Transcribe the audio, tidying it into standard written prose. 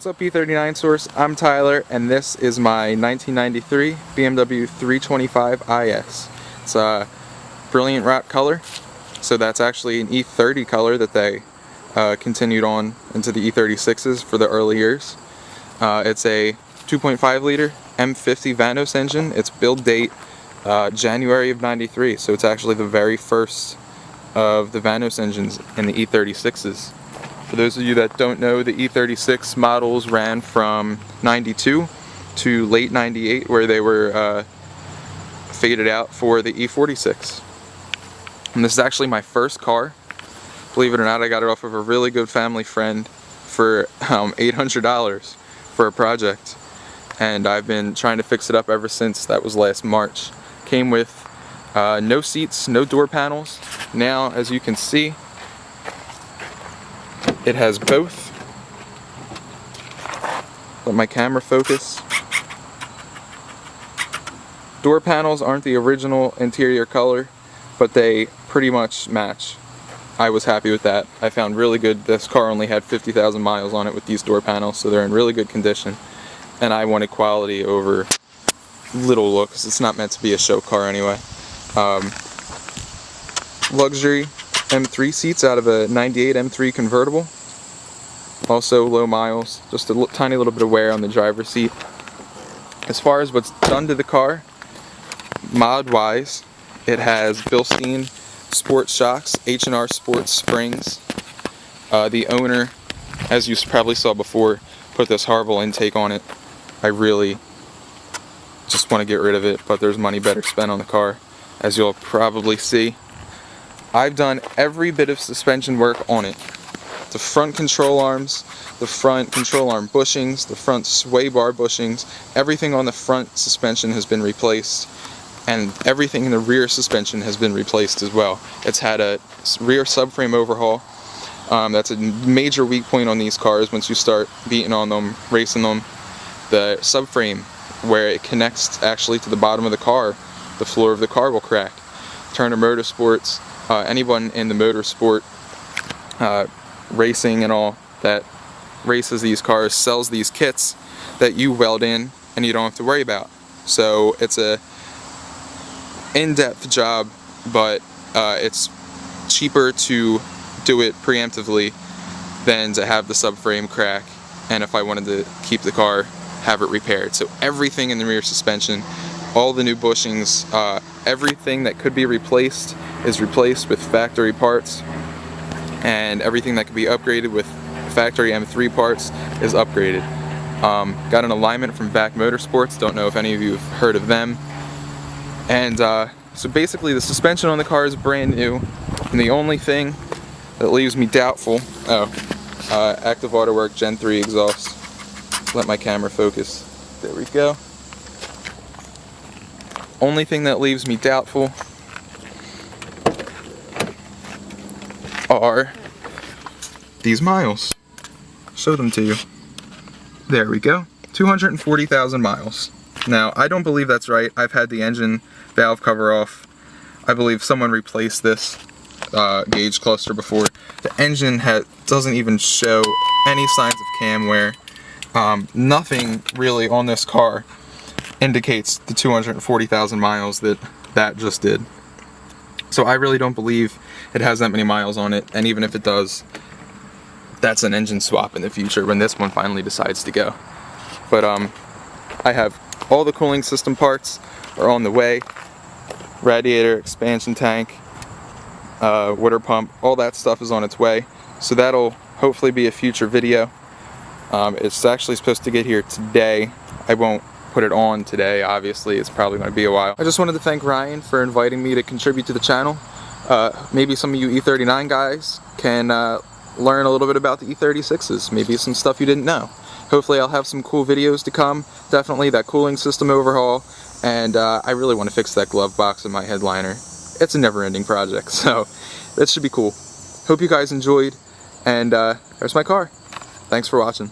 What's up E39 Source? I'm Tyler and this is my 1993 BMW 325 IS. It's a brilliant rock color, so that's actually an E30 color that they continued on into the E36s for the early years. It's a 2.5 liter M50 Vanos engine. Its build date January of '93, so it's actually the very first of the Vanos engines in the E36s. For those of you that don't know, the E36 models ran from '92 to late '98, where they were faded out for the E46. And this is actually my first car. Believe it or not, I got it off of a really good family friend for $800 for a project. And I've been trying to fix it up ever since. That was last March. Came with no seats, no door panels. Now, as you can see, it has both. Let my camera focus. Door panels aren't the original interior color, but they pretty much match. I was happy with that. I found really good. This car only had 50,000 miles on it with these door panels, so they're in really good condition. And I wanted quality over little looks. It's not meant to be a show car anyway. Luxury M3 seats out of a '98 M3 convertible. Also low miles, just a tiny little bit of wear on the driver's seat. As far as what's done to the car, mod-wise, it has Bilstein Sport shocks, H&R Sport springs. The owner, as you probably saw before, put this horrible intake on it. I really just want to get rid of it, but there's money better spent on the car, as you'll probably see. I've done every bit of suspension work on it. The front control arms, the front control arm bushings, the front sway bar bushings, everything on the front suspension has been replaced, and everything in the rear suspension has been replaced as well. It's had a rear subframe overhaul. That's a major weak point on these cars once you start beating on them, racing them. The subframe, where it connects actually to the bottom of the car, the floor of the car will crack. Turner Motorsports, anyone in the motorsport racing and all that races these cars sells these kits that you weld in and you don't have to worry about. So it's a in-depth job, but it's cheaper to do it preemptively than to have the subframe crack, and if I wanted to keep the car, have it repaired. So everything in the rear suspension, all the new bushings, everything that could be replaced is replaced with factory parts, and everything that could be upgraded with factory M3 parts is upgraded. Got an alignment from VAC Motorsports, don't know if any of you have heard of them. And so basically the suspension on the car is brand new, and the only thing that leaves me doubtful, Active Auto Work Gen 3 exhaust. Let my camera focus. There we go. Only thing that leaves me doubtful are these miles. Show them to you. There we go. 240,000 miles. Now, I don't believe that's right. I've had the engine valve cover off. I believe someone replaced this gauge cluster before. The engine doesn't even show any signs of cam wear. Nothing really on this car indicates the 240,000 miles that just did. So I really don't believe it has that many miles on it, and even if it does, that's an engine swap in the future when this one finally decides to go. But I have all the cooling system parts are on the way. Radiator, expansion tank, water pump, all that stuff is on its way. So that'll hopefully be a future video. It's actually supposed to get here today. I won't put it on today, obviously. It's probably going to be a while. I just wanted to thank Ryan for inviting me to contribute to the channel. Maybe some of you E39 guys can learn a little bit about the E36s. Maybe some stuff you didn't know. Hopefully I'll have some cool videos to come. Definitely that cooling system overhaul. And I really want to fix that glove box in my headliner. It's a never-ending project, so that should be cool. Hope you guys enjoyed, and there's my car. Thanks for watching.